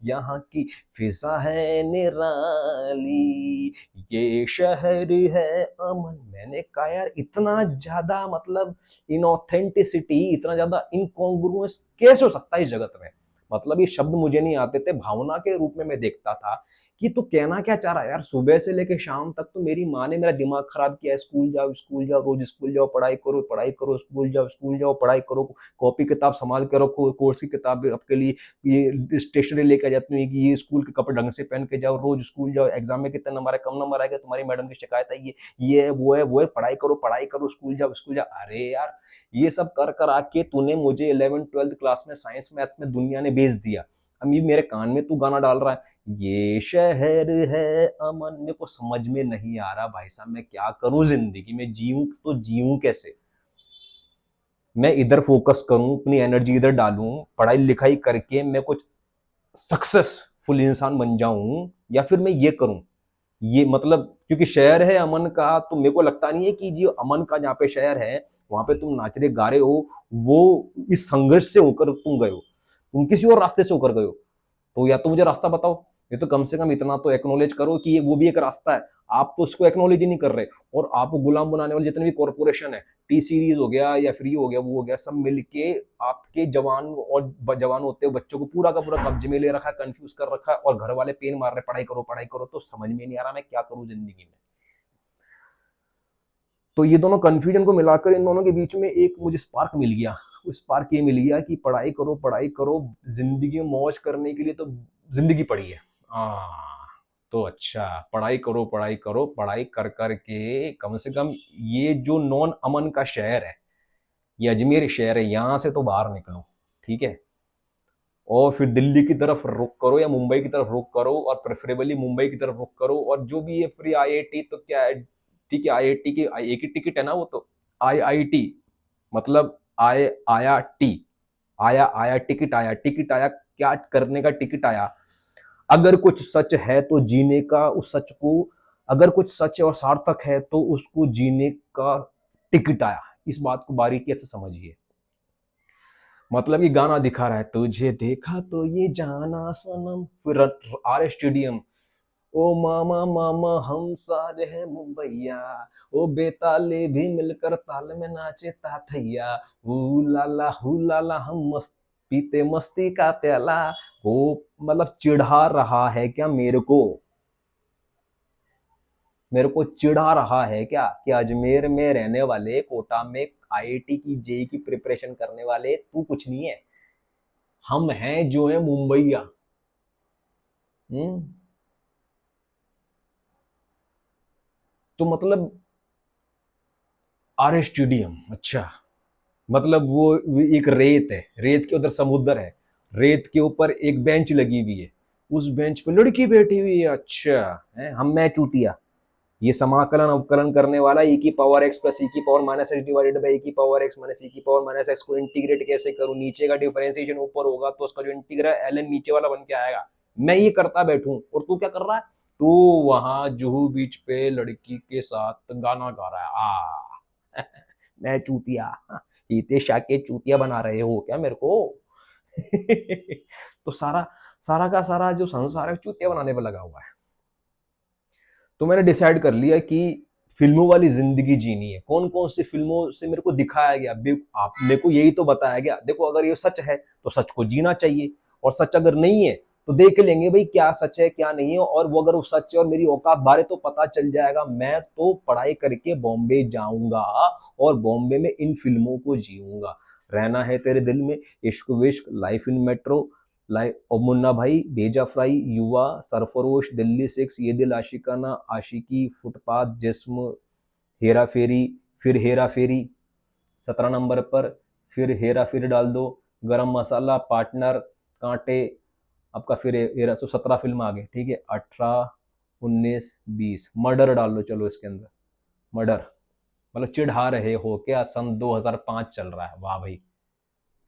यहाँ की फिजा है निराली, ये शहर है अमन। मैंने कहा यार इतना ज्यादा मतलब इनऑथेंटिसिटी, इतना ज्यादा इनकॉन्ग्रुएंस कैसे हो सकता है इस जगत में। मतलब ये शब्द मुझे नहीं आते थे, भावना के रूप में मैं देखता था कि तू कहना क्या चाह रहा है यार। सुबह से लेके शाम तक तो मेरी माँ ने मेरा दिमाग खराब किया है, स्कूल जाओ स्कूल जाओ, रोज स्कूल जाओ, पढ़ाई करो, स्कूल जाओ पढ़ाई करो, कॉपी किताब संभाल के रखो, कोर्स की किताब आपके लिए ये स्टेशनरी लेके आ जाती हूँ कि ये स्कूल के कपड़े ढंग से पहन के जाओ, रोज स्कूल जाओ, एग्जाम में कितने नंबर है, कम नंबर आएगा तुम्हारी मैडम की शिकायत है, ये है वो है, पढ़ाई करो, स्कूल जाओ। अरे यार ये सब कर कर आके तूने मुझे 11th 12th क्लास में साइंस मैथ्स में दुनिया ने भेज दिया। अब ये मेरे कान में तू गाना डाल रहा है, ये शहर है अमन। मेरे को समझ में नहीं आ रहा भाई साहब, मैं क्या करूं जिंदगी में, जीऊं तो जीऊं कैसे। मैं इधर फोकस करूं, अपनी एनर्जी इधर डालूं, पढ़ाई लिखाई करके मैं कुछ सक्सेसफुल इंसान बन जाऊं, या फिर मैं ये करूं, ये मतलब क्योंकि शहर है अमन का, तो मेरे को लगता नहीं है कि जो अमन का जहाँ पे शहर है वहां पे तुम नाच रहे गा रहे हो, वो इस संघर्ष से होकर तुम गए हो, तुम किसी और रास्ते से होकर गए हो। तो या तो मुझे रास्ता बताओ, ये तो कम से कम इतना तो एक्नोलेज करो कि ये वो भी एक रास्ता है। आप तो उसको एक्नोलेज ही नहीं कर रहे, और आपको गुलाम बनाने वाले जितने भी कॉर्पोरेशन है, टी सीरीज हो गया या फ्री हो गया वो हो गया, सब मिलके आपके जवान और जवान होते हुए बच्चों को पूरा का पूरा कब्जे में ले रखा है, कंफ्यूज कर रखा है, और घर वाले पेन मार रहे पढ़ाई करो। तो समझ में नहीं आ रहा मैं क्या करूं जिंदगी में। तो ये दोनों कंफ्यूजन को मिलाकर इन दोनों के बीच में एक मुझे स्पार्क मिल गया। उस स्पार्क ये मिल गया कि पढ़ाई करो, जिंदगी में मौज करने के लिए तो जिंदगी पड़ी है। तो अच्छा, पढ़ाई करो, पढ़ाई कर कर के कम से कम ये जो नॉन अमन का शहर है, ये अजमेर शहर है, यहां से तो बाहर निकलो, ठीक है। और फिर दिल्ली की तरफ रुख करो या मुंबई की तरफ रुख करो, और प्रेफरेबली मुंबई की तरफ रुख करो। और जो भी ये फ्री आईआईटी तो क्या है, ठीक है, आईआईटी की एक ही टिकट है ना वो तो, आईआईटी मतलब आया टी, आया टिकट आया, क्या करने का टिकट आया। अगर कुछ सच है तो जीने का, उस सच को, अगर कुछ सच और सार्थक है तो उसको जीने का टिकट आया। इस बात को बारीकी से समझिए। मतलब ये गाना दिखा रहा है, तुझे देखा तो ये जाना सनम, फिर आर स्टेडियम, ओ मामा मामा हम सारे हैं मुंबईया, ओ बेताले भी मिलकर ताल में नाचे ताथैया, हू लाला हम मस्त पीते मस्ती का प्याला। वो मतलब चिढ़ा रहा है क्या मेरे को चिढ़ा रहा है क्या कि अजमेर में रहने वाले, कोटा में आईआईटी की जेई की प्रिपरेशन करने वाले तू कुछ नहीं है, हम हैं जो है मुंबईया। हम्म तो मतलब आर स्टेडियम, अच्छा, मतलब वो एक रेत है, रेत के उधर समुद्र है, रेत के ऊपर एक बेंच लगी हुई है, उस बेंच पे लड़की बैठी हुई है। अच्छा है, हम मैं चूतिया, ये समाकलन अवकलन करने वाला e की पावर x प्लस e की power minus x divided by e की पावर x माइनस e की पावर माइनस एक्स को इंटीग्रेट कैसे करूं, नीचे का डिफरेंशिएशन ऊपर होगा तो उसका जो इंटीग्रल ln नीचे वाला बन के आएगा। मैं ये करता बैठूं और तू क्या कर रहा है, तू वहां जुहू बीच पे लड़की के साथ गाना गा रहा है। मैं चूतिया, हितेश शाह के चूतिया बना रहे हो क्या मेरे को। तो सारा सारा का सारा जो संसार है चूतिया बनाने पे लगा हुआ है। तो मैंने डिसाइड कर लिया कि फिल्मों वाली जिंदगी जीनी है। कौन कौन सी फिल्मों से मेरे को दिखाया गया, आप मेरे को यही तो बताया गया, देखो अगर ये सच है तो सच को जीना चाहिए, और सच अगर नहीं है तो देख लेंगे भाई क्या सच है क्या नहीं है, और वो अगर वो सच है और मेरी औकात बारे तो पता चल जाएगा। मैं तो पढ़ाई करके बॉम्बे जाऊंगा और बॉम्बे में इन फिल्मों को जीऊंगा। रहना है तेरे दिल में, इश्क विश्क, लाइफ इन मेट्रो, लाइफ और मुन्ना भाई, भेजा फ्राई, युवा, सरफरोश, दिल्ली सिक्स, ये दिल आशिकाना, आशिकी, फुटपाथ, जिस्म, हेरा फेरी, फिर हेरा फेरी 17 नंबर पर, फिर हेरा फेरी डाल दो, गरम मसाला, पार्टनर, कांटे, आपका फिर हेरा, तो 17 फिल्म आ गई, ठीक है। 18, 19, 20, मर्डर डाल लो चलो इसके अंदर, मर्डर, मतलब चिढ़ा रहे हो क्या, सन 2005 चल रहा है, वाह भाई,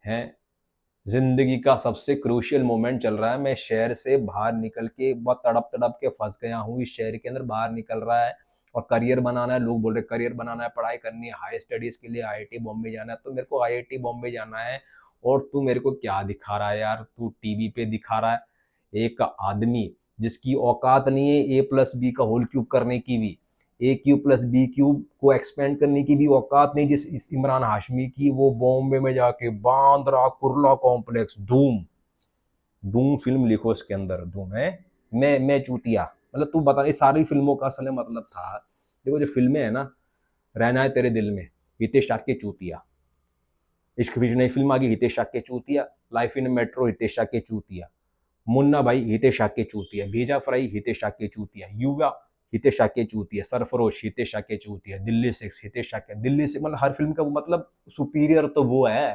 हैं, जिंदगी का सबसे क्रूशियल मोमेंट चल रहा है, मैं शहर से बाहर निकल के बहुत तड़प तड़प के फंस गया हूँ इस शहर के अंदर, बाहर निकल रहा है और करियर बनाना है, लोग बोल रहे करियर बनाना है, पढ़ाई करनी है, हाई स्टडीज के लिए आईआईटी बॉम्बे जाना है, तो मेरे को आईआईटी बॉम्बे जाना है। और तू मेरे को क्या दिखा रहा है यार, तू टीवी पे दिखा रहा है एक आदमी जिसकी औकात नहीं है ए प्लस बी का होल क्यूब करने की भी, ए क्यूब प्लस बी क्यूब को एक्सपेंड करने की भी औकात नहीं जिस इस इमरान हाशमी की, वो बॉम्बे में जाके बांद्रा कुर्ला कॉम्प्लेक्स, धूम, धूम फिल्म लिखो इसके अंदर, धूम है, मैं चूतिया, मतलब तू बता, इस सारी फिल्मों का असल मतलब था, देखो जो फिल्में है ना, रहना है तेरे दिल में, हितेश के चूतिया, इश्क विश नई फिल्म आ गई, हितेश के चूतिया, लाइफ इन मेट्रो, हितेश के चूतिया, मुन्ना भाई, हितेश के चूतिया, भेजा फ्राई, हितेश के चूतिया, युवा, हितेश के चूतिया, सरफरोश, हितेश के चूतिया, दिल्ली सिक्स, हितेश के, दिल्ली से मतलब हर फिल्म का मतलब सुपीरियर तो वो है,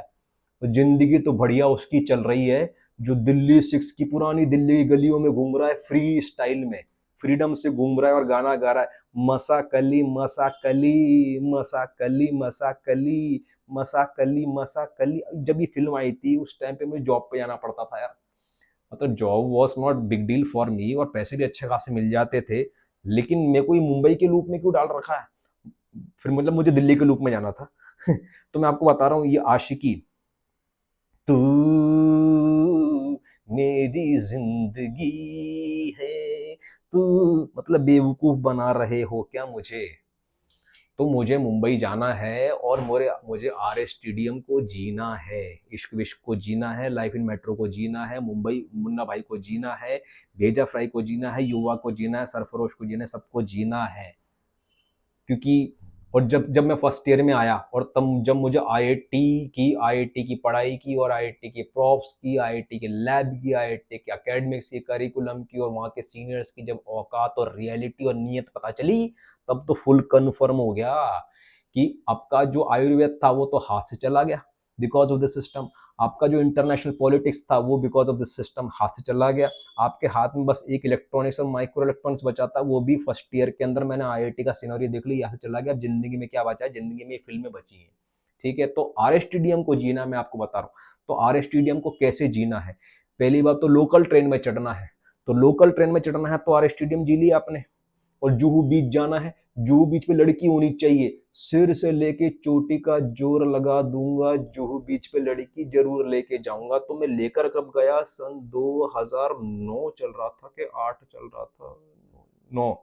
तो जिंदगी तो बढ़िया उसकी चल रही है जो दिल्ली सिक्स की पुरानी दिल्ली की गलियों में घूम रहा है, फ्री स्टाइल में, फ्रीडम से घूम रहा है और गाना गा रहा है, मसा कली मसा कली मसा कली मसा कली मसा कली मसा कली। जब ये फिल्म आई थी उस टाइम पे मुझे जॉब पे जाना पड़ता था यार, मतलब job was not big deal for me और पैसे भी अच्छे खासे मिल जाते थे, लेकिन मेरे को ये मुंबई के लूप में क्यों डाल रखा है, फिर मतलब मुझे दिल्ली के लूप में जाना था तो मैं आपको बता रहा हूँ ये आशिकी, तू मेरी जिंदगी है, तू, मतलब बेवकूफ बना रहे हो क्या मुझे, तो मुझे मुंबई जाना है और मुझे आर एस स्टेडियम को जीना है, इश्क विश्क को जीना है, लाइफ इन मेट्रो को जीना है, मुंबई मुन्ना भाई को जीना है, भेजा फ्राई को जीना है, युवा को जीना है, सरफरोश को जीना है, सबको जीना है, क्योंकि और जब जब मैं फर्स्ट ईयर में आया और तब जब मुझे आईआईटी की पढ़ाई की और आईआईटी के प्रॉफ्स की, आईआईटी के लैब की, आईआईटी के एकेडमिक्स की, करिकुलम की और वहाँ के सीनियर्स की जब औकात और रियलिटी और नीयत पता चली, तब तो फुल कन्फर्म हो गया कि आपका जो आयुर्वेद था वो तो हाथ से चला गया बिकॉज ऑफ द सिस्टम, आपका जो इंटरनेशनल पॉलिटिक्स था वो बिकॉज ऑफ द सिस्टम हाथ से चला गया, आपके हाथ में बस एक इलेक्ट्रॉनिक्स और माइक्रो इलेक्ट्रॉनिक्स बचा था, वो भी फर्स्ट ईयर के अंदर मैंने आईआईटी का सिनेरियो देख लिया, यहाँ से चला गया, अब जिंदगी में क्या बचा है, जिंदगी में फिल्में बची हैं, ठीक है। तो आर एस स्टेडियम को जीना मैं आपको बता रहा हूँ, तो आर एस स्टेडियम को कैसे जीना है, पहली बात तो लोकल ट्रेन में चढ़ना है, तो लोकल ट्रेन में चढ़ना है तो आर एस स्टेडियम जी लिया आपने, और जुहू बीच जाना है, जुहू बीच पे लड़की होनी चाहिए, सिर से लेके चोटी का जोर लगा दूंगा, जुहू बीच पे लड़की जरूर लेके जाऊंगा। तो मैं लेकर कब गया, सन 2009 चल रहा था कि 8 चल रहा था, 9,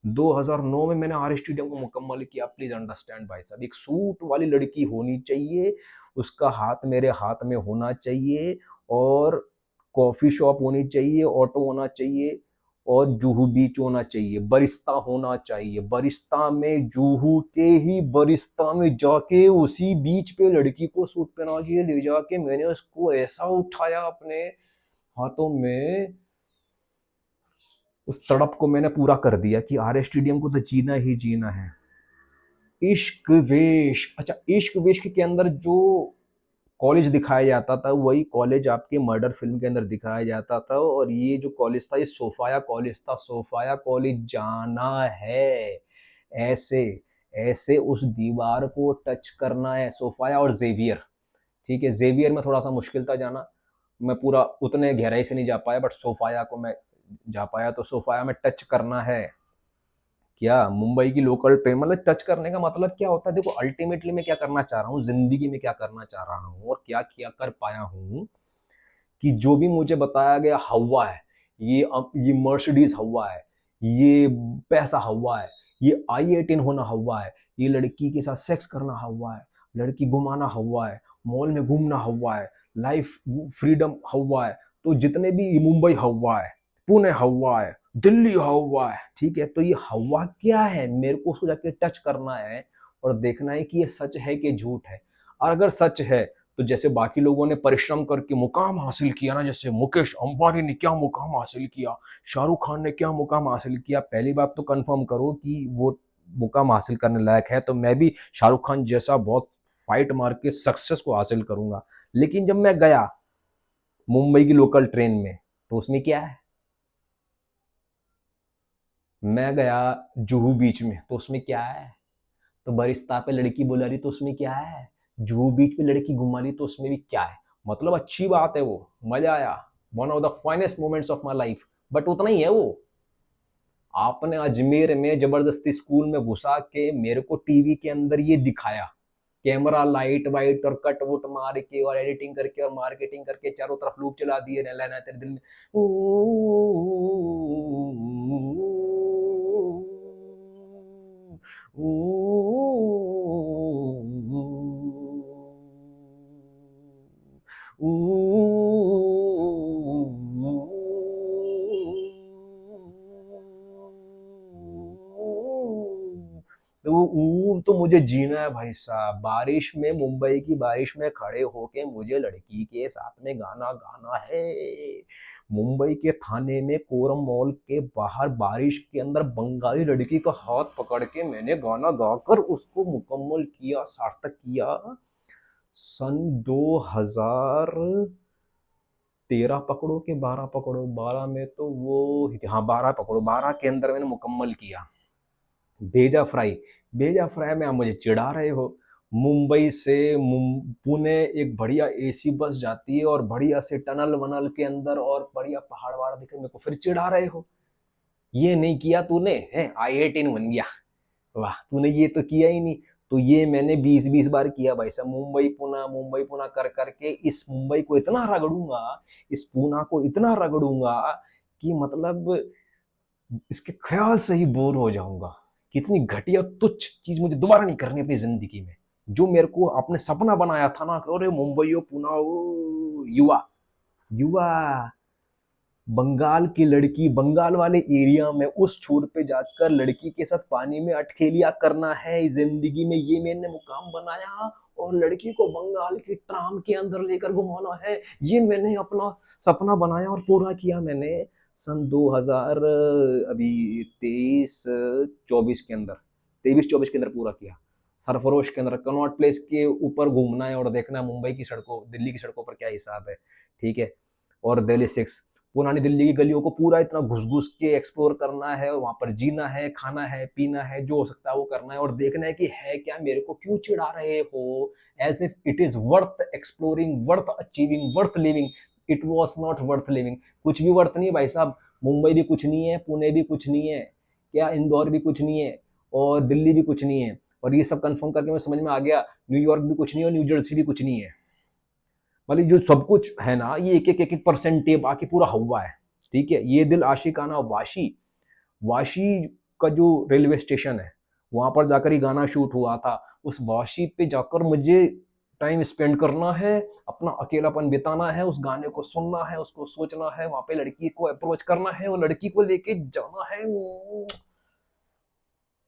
2009 में मैंने आर स्टेडियम को मुकम्मल किया। प्लीज अंडरस्टैंड भाई साहब, एक सूट वाली लड़की होनी चाहिए, उसका हाथ मेरे हाथ में होना चाहिए, और कॉफी शॉप होनी चाहिए, ऑटो होना चाहिए, और जुहू बीच होना चाहिए, बरिस्ता होना चाहिए, बरिस्ता में जुहू के ही बरिस्ता में जाके उसी बीच पे लड़की को सूट पहना के ले जाके मैंने उसको ऐसा उठाया अपने हाथों में, उस तड़प को मैंने पूरा कर दिया कि आर स्टेडियम को तो जीना ही जीना है। इश्क वेश, अच्छा इश्क वेश के अंदर जो कॉलेज दिखाया जाता था वही कॉलेज आपके मर्डर फिल्म के अंदर दिखाया जाता था, और ये जो कॉलेज था ये सोफाया कॉलेज था, सोफाया कॉलेज जाना है, ऐसे ऐसे उस दीवार को टच करना है, सोफाया और जेवियर, ठीक है, जेवियर में थोड़ा सा मुश्किल था जाना, मैं पूरा उतने गहराई से नहीं जा पाया, बट सोफाया को मैं जा पाया, तो सोफाया में टच करना है, क्या मुंबई की लोकल ट्रेन, मतलब टच करने का मतलब क्या होता है, देखो अल्टीमेटली मैं क्या करना चाह रहा हूँ जिंदगी में, क्या करना चाह रहा हूँ और क्या किया कर पाया हूँ, कि जो भी मुझे बताया गया हवा है, ये मर्सिडीज हवा है, ये पैसा हवा है, ये आई 18 होना हवा है, ये लड़की के साथ सेक्स करना हवा है, लड़की घुमाना हवा है, मॉल में घूमना हवा है, लाइफ फ्रीडम हवा है, तो जितने भी मुंबई हवा है, पुणे हवा है, दिल्ली हवा है, ठीक है, तो ये हवा क्या है, मेरे को उसको जाके टच करना है और देखना है कि ये सच है कि झूठ है। और अगर सच है तो जैसे बाकी लोगों ने परिश्रम करके मुकाम हासिल किया ना, जैसे मुकेश अंबानी ने क्या मुकाम हासिल किया, शाहरुख खान ने क्या मुकाम हासिल किया, पहली बात तो कंफर्म करो कि वो मुकाम हासिल करने लायक है, तो मैं भी शाहरुख खान जैसा बहुत फाइट मार के सक्सेस को हासिल करूंगा। लेकिन जब मैं गया मुंबई की लोकल ट्रेन में, तो उसमें क्या है, मैं गया जुहू बीच में, तो उसमें क्या है, तो बरिस्ता पे लड़की बुला रही तो उसमें क्या है, जुहू बीच पे लड़की घुमा रही तो उसमें भी क्या है। मतलब अच्छी बात है, वो मजा आया, one of the finest moments of my life, but उतना ही है वो। आपने अजमेर में जबरदस्ती स्कूल में घुसा के मेरे को टीवी के अंदर ये दिखाया, कैमरा लाइट वाइट और कट वुट मार के और एडिटिंग करके और मार्केटिंग करके चारों तरफ लूप चला दिए, रहना तेरे दिल में, तो वो तो मुझे जीना है भाई साहब, बारिश में, मुंबई की बारिश में खड़े होके मुझे लड़की के साथ में गाना गाना है। मुंबई के थाने में कोरम मॉल के बाहर बारिश के अंदर बंगाली लड़की का हाथ पकड़ के मैंने गाना गाकर उसको मुकम्मल किया, सार्थक किया। सन 2013 पकड़ो कि 12 पकड़ो, 12 में तो वो, हाँ 12 पकड़ो, 12 के अंदर मैंने मुकम्मल किया। भेजा फ्राई, भेजा फ्राई में आप मुझे चिढ़ा रहे हो। मुंबई से पुणे एक बढ़िया एसी बस जाती है और बढ़िया से टनल वनल के अंदर और बढ़िया पहाड़ वहाड़ दिखे, मेरे को फिर चिढ़ा रहे हो। ये नहीं किया तूने, है आई 18 बन गया, वाह तूने ये तो किया ही नहीं। तो ये मैंने 20-20 बार किया भाई साहब, मुंबई पुणे कर करके इस मुंबई को इतना रगड़ूंगा, इस पूना को इतना रगड़ूंगा कि मतलब इसके ख्याल से ही बोर हो जाऊंगा। कितनी घटिया तुच्छ चीज मुझे दोबारा नहीं करनी अपनी जिंदगी में। जो मेरे को अपने सपना बनाया था ना, अरे मुंबई हो पुणे हो, युवा युवा, बंगाल की लड़की, बंगाल वाले एरिया में उस छोर पे जाकर लड़की के साथ पानी में अटखेलिया करना है जिंदगी में, ये मैंने मुकाम बनाया। और लड़की को बंगाल की ट्राम के अंदर लेकर घुमाना है, ये मैंने अपना सपना बनाया और पूरा किया मैंने। सन 2000 अभी 23-24 के अंदर, 23-24 के अंदर पूरा किया। सरफरोश के अंदर कनॉट प्लेस के ऊपर घूमना है और देखना है मुंबई की सड़कों, दिल्ली की सड़कों पर क्या हिसाब है, ठीक है। और दिल्ली 6, पुरानी दिल्ली की गलियों को पूरा इतना घुस घुस के एक्सप्लोर करना है, वहां पर जीना है, खाना है, पीना है, जो हो सकता है वो करना है और देखना है कि है क्या, मेरे को क्यों चिढ़ा रहे हो, as if it is worth exploring, worth achieving, worth living. It was not worth living, कुछ भी वर्थ नहीं भाई साहब। मुंबई भी कुछ नहीं है, पुणे भी कुछ नहीं है, क्या इंदौर भी कुछ नहीं है, और दिल्ली भी कुछ नहीं है, और ये सब कंफर्म करके मैं समझ में आ गया, न्यूयॉर्क भी कुछ नहीं है और न्यू जर्सी भी कुछ नहीं है। मतलब जो सब कुछ है ना, ये एक एक परसेंट है, बाकी पूरा हवा है, ठीक है। ये दिल आशिकाना वाशी, वाशी का जो रेलवे स्टेशन है, वहां पर जाकर ही गाना शूट हुआ था। उस वाशी पे जाकर मुझे टाइम स्पेंड करना है, अपना अकेलापन बिताना है, उस गाने को सुनना है, उसको सोचना है, वहां पे लड़की को अप्रोच करना है और लड़की को लेके जाना है।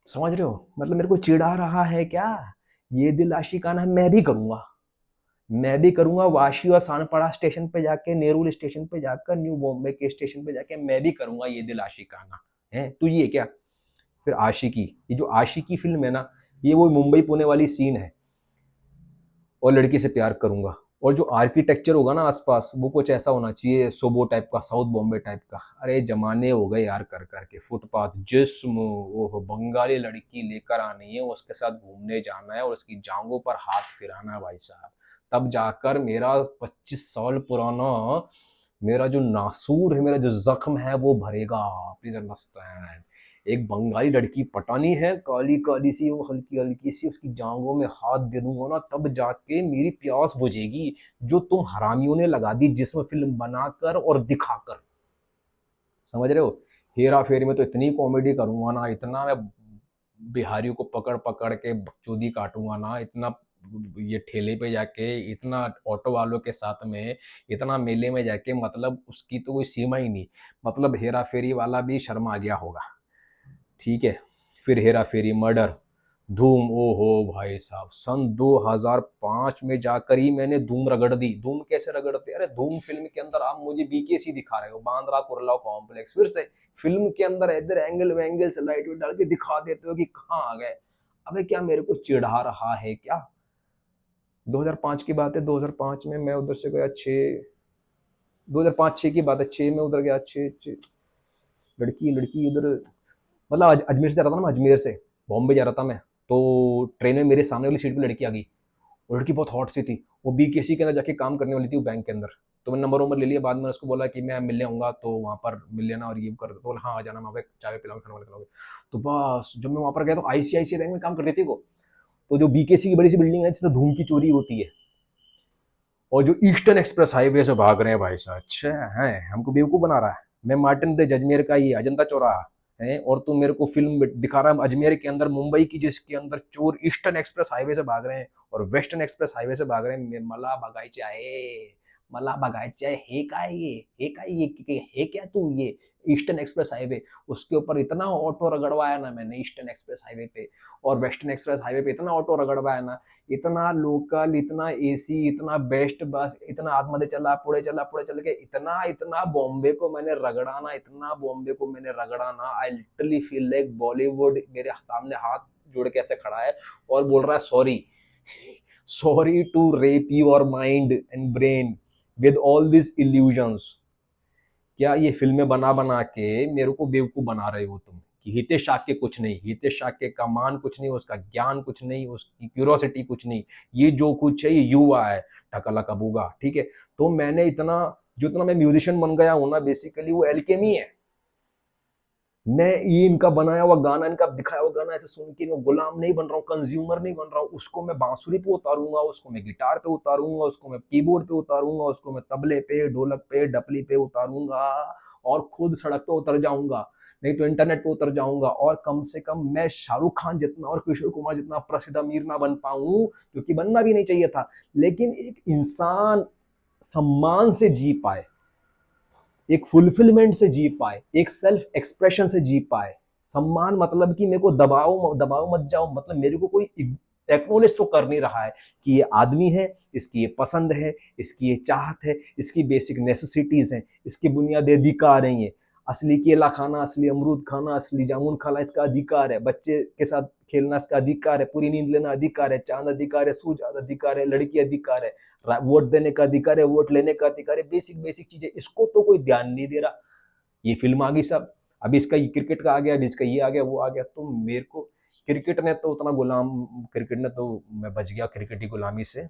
समझ रहे हो, मतलब मेरे को चिढ़ा रहा है क्या, ये दिल आशिकाना मैं भी करूंगा, मैं भी करूंगा वाशी और सानपाड़ा स्टेशन पे जाके, नेहरू स्टेशन पे जाकर, न्यू बॉम्बे के स्टेशन पे जाके मैं भी करूंगा ये दिल आशिकाना है। तो ये क्या, फिर आशिकी, ये जो आशिकी फिल्म है ना, ये वो मुंबई पुणे वाली सीन है, और लड़की से प्यार करूंगा। और जो आर्किटेक्चर होगा ना आसपास, वो कुछ ऐसा होना चाहिए, सोबो टाइप का, साउथ बॉम्बे टाइप का। अरे जमाने हो गए यार कर करके, फुटपाथ जिस्म, वो बंगाली लड़की लेकर आनी है, उसके साथ घूमने जाना है और उसकी जांघों पर हाथ फिराना है भाई साहब, तब जाकर मेरा 25 साल पुराना, मेरा जो नासूर है, मेरा जो जख्म है वो भरेगा। प्लीज अंडरस्टैंड, एक बंगाली लड़की पटानी है, काली काली सी, वो हल्की हल्की सी, उसकी जांघों में हाथ दे दूंगा ना, तब जाके मेरी प्यास बुझेगी, जो तुम हरामियों ने लगा दी जिसमें फिल्म बनाकर और दिखाकर। समझ रहे हो, हेरा फेरी में तो इतनी कॉमेडी करूंगा ना, इतना मैं बिहारियों को पकड़ पकड़ के बकचोदी काटूंगा ना, इतना ये ठेले पे जाके इतना, ऑटो वालों के साथ में इतना मेले में जाके, मतलब उसकी तो कोई सीमा ही नहीं। मतलब हेरा फेरी वाला भी शर्मा आ गया होगा। ठीक है, फिर हेरा फेरी, मर्डर, धूम। ओ हो भाई साहब, सन 2005 में जाकर ही मैंने धूम रगड़ दी। धूम कैसे रगड़ते? अरे धूम फिल्म के अंदर आप मुझे बीकेसी दिखा रहे हो, बांद्रा कुर्ला कॉम्प्लेक्स, फिर से फिल्म के अंदर इधर एंगल वैंगल से लाइट डाल के दिखा देते हो कि कहाँ आ गए। अबे क्या मेरे को चिढ़ा रहा है क्या? 2005 की बात है, 2005 में मैं उधर से गया, 2005-6 की बात है, 6 में उधर गया, 6 लड़की लड़की उधर, मतलब अजमेर से जा रहा था ना मैं, अजमेर से बॉम्बे जा रहा था मैं। तो ट्रेन में मेरे सामने वाली सीट पे लड़की आ गई। वो लड़की बहुत हॉट सी थी, वो बीकेसी के अंदर जाके काम करने वाली थी, वो बैंक के अंदर। तो मैंने नंबर ले लिया, बाद में उसको बोला कि मैं मिलने आऊंगा तो वहाँ पर मिल लेना और ये कर, तो बोला हाँ आ जाना, वहाँ पे चाय पिलाऊंगा, खाना वाना खिलाऊंगा। तो बस जब मैं वहाँ पर गया तो आईसीआईसी बैंक में काम करती थी वो। तो जो बीकेसी की बड़ी सी बिल्डिंग है जिसमें धूम की चोरी होती है, और जो ईस्टर्न एक्सप्रेस हाईवे से भाग रहे हैं भाई साहब, अच्छा है, हमको बेवकूफ बना रहा है। मैं मार्टिन ब्रिज अजमेर का, ये अजंता चौराहा है, और तू मेरे को फिल्म दिखा रहा है अजमेर के अंदर, मुंबई की, जिसके अंदर चोर ईस्टर्न एक्सप्रेस हाईवे से भाग रहे हैं और वेस्टर्न एक्सप्रेस हाईवे से भाग रहे हैं। मला बघायचे आहे, मला बघायचे आहे, हे काय ये, हे काय ये, हे क्या तू ये ईस्टर्न एक्सप्रेस हाईवे। उसके ऊपर इतना ऑटो रगड़वाया ना मैंने ईस्टर्न एक्सप्रेस हाईवे पे, और वेस्टर्न एक्सप्रेस हाईवे पे इतना ऑटो रगड़वाया ना, इतना लोकल, इतना एसी, इतना बेस्ट बस, इतना आतमध्ये चला, पुढे चल के, इतना इतना बॉम्बे को मैंने रगड़ाना, इतना बॉम्बे को मैंने रगड़ाना, I literally feel like Bollywood मेरे सामने हाथ जोड़ के ऐसे खड़ा है और बोल रहा है sorry, sorry to rape your mind and brain with all this illusions. क्या ये फिल्में बना बना के मेरे को बेवकूफ बना रहे हो तुम? कि हितेश शाक्य कुछ नहीं, हितेश शाक्य का मान कुछ नहीं, उसका ज्ञान कुछ नहीं, उसकी क्यूरोसिटी कुछ नहीं, ये जो कुछ है ये युवा है, टकला कबूगा। ठीक है, तो मैंने इतना, जितना मैं म्यूजिशियन बन गया हूं ना, बेसिकली वो एल्केमी है। मैं ये इनका बनाया हुआ गाना, इनका दिखाया हुआ गाना ऐसे सुन के मैं गुलाम नहीं बन रहा हूँ, कंज्यूमर नहीं बन रहा हूँ, उसको मैं बांसुरी पे उतारूंगा, उसको मैं गिटार पे उतारूंगा, उसको मैं कीबोर्ड पे उतारूंगा, उसको मैं तबले पे, ढोलक पे, डपली पे उतारूंगा, और खुद सड़क पे उतर जाऊंगा, नहीं तो इंटरनेट पे उतर जाऊंगा। और कम से कम मैं शाहरुख खान जितना और किशोर कुमार जितना प्रसिद्ध अमीर ना बन पाऊं, क्योंकि बनना भी नहीं चाहिए था, लेकिन एक इंसान सम्मान से जी पाए, एक फुलफिलमेंट से जी पाए, एक सेल्फ एक्सप्रेशन से जी पाए। सम्मान मतलब कि मेरे को दबाओ दबाओ मत जाओ, मतलब मेरे को कोई एक्नोलेज तो कर नहीं रहा है कि ये आदमी है, इसकी ये पसंद है, इसकी ये चाहत है, इसकी बेसिक नेसेसिटीज हैं, इसके बुनियादी अधिकार हैं, ये असली केला खाना, असली अमरूद खाना, असली जामुन खाना इसका अधिकार है, बच्चे के साथ खेलना इसका अधिकार है, पूरी नींद लेना अधिकार है, चांद अधिकार है, सूरज अधिकार है, लड़की अधिकार है, वोट देने का अधिकार है, वोट लेने का अधिकार है, बेसिक बेसिक चीजें, इसको तो कोई ध्यान नहीं दे रहा। ये फिल्म आ गई सब, अभी इसका क्रिकेट का आ गया, जिसका ये आ गया वो आ गया, तो मेरे को क्रिकेट ने तो उतना गुलाम, क्रिकेट ने तो, मैं बच गया क्रिकेट की गुलामी से,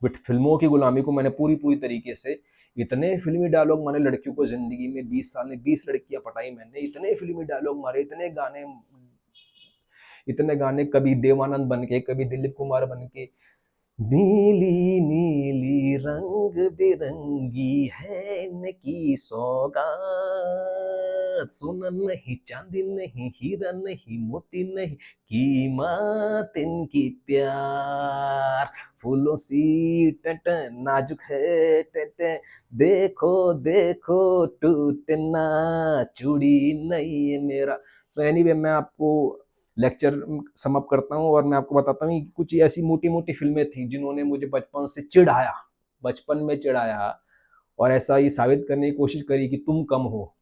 बट फिल्मों की गुलामी को मैंने पूरी पूरी तरीके से, इतने फिल्मी डायलॉग मारे लड़कियों को जिंदगी में, 20 साल में 20 लड़कियां पटाई मैंने, इतने फिल्मी डायलॉग मारे, इतने गाने, इतने गाने, कभी देवानंद बन के, कभी दिलीप कुमार बन के, नीली नीली रंग बिरंगी है इनकी सौगात, सोना नहीं चांदी नहीं हीरा नहीं मोती नहीं, कीमत इनकी प्यार, फूलों सी टट नाजुक है टट, देखो देखो टूटना, चूड़ी नहीं है मेरा। तो एनीवे मैं आपको लेक्चर समअप करता हूँ और मैं आपको बताता हूँ कि कुछ ऐसी मोटी मोटी फिल्में थी जिन्होंने मुझे बचपन से चिढ़ाया, बचपन में चिढ़ाया, और ऐसा ही साबित करने की कोशिश करी कि तुम कम हो,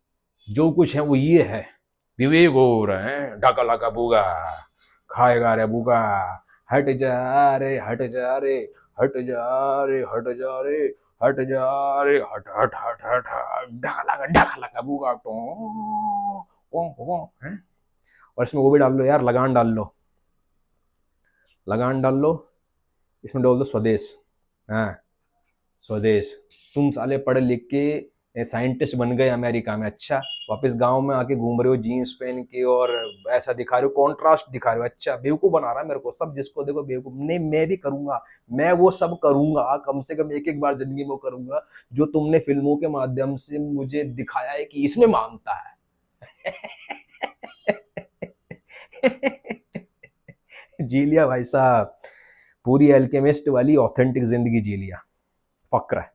जो कुछ है वो ये है, विवेक हो रहे हैं, ढाका लाका बूगा, खाएगा रे बूगा, हट जा रे हट जा रे, हट जा रे हट जा रे, हट जा रे, हट हट हट हट हट, ढाका लाका बूगा टो है। और इसमें वो भी डाल लो यार, लगान डाल लो, लगान डाल लो, इसमें डाल दो स्वदेश। हाँ, स्वदेश। तुम साले पढ़ लिख के साइंटिस्ट बन गए अमेरिका में, अच्छा वापस गांव में आके घूम रहे हो जीन्स पहन के और ऐसा दिखा रहे हो, कॉन्ट्रास्ट दिखा रहे हो, अच्छा बेवकूफ बना रहा है मेरे को सब, जिसको देखो बेवकूफ। नहीं, मैं भी करूंगा, मैं वो सब करूंगा, कम से कम एक एक बार जिंदगी में करूंगा जो तुमने फिल्मों के माध्यम से मुझे दिखाया है कि इसमें मांगता है। जी लिया भाई साहब। पूरी अल्केमिस्ट वाली ऑथेंटिक जिंदगी जी लिया, फक्र है।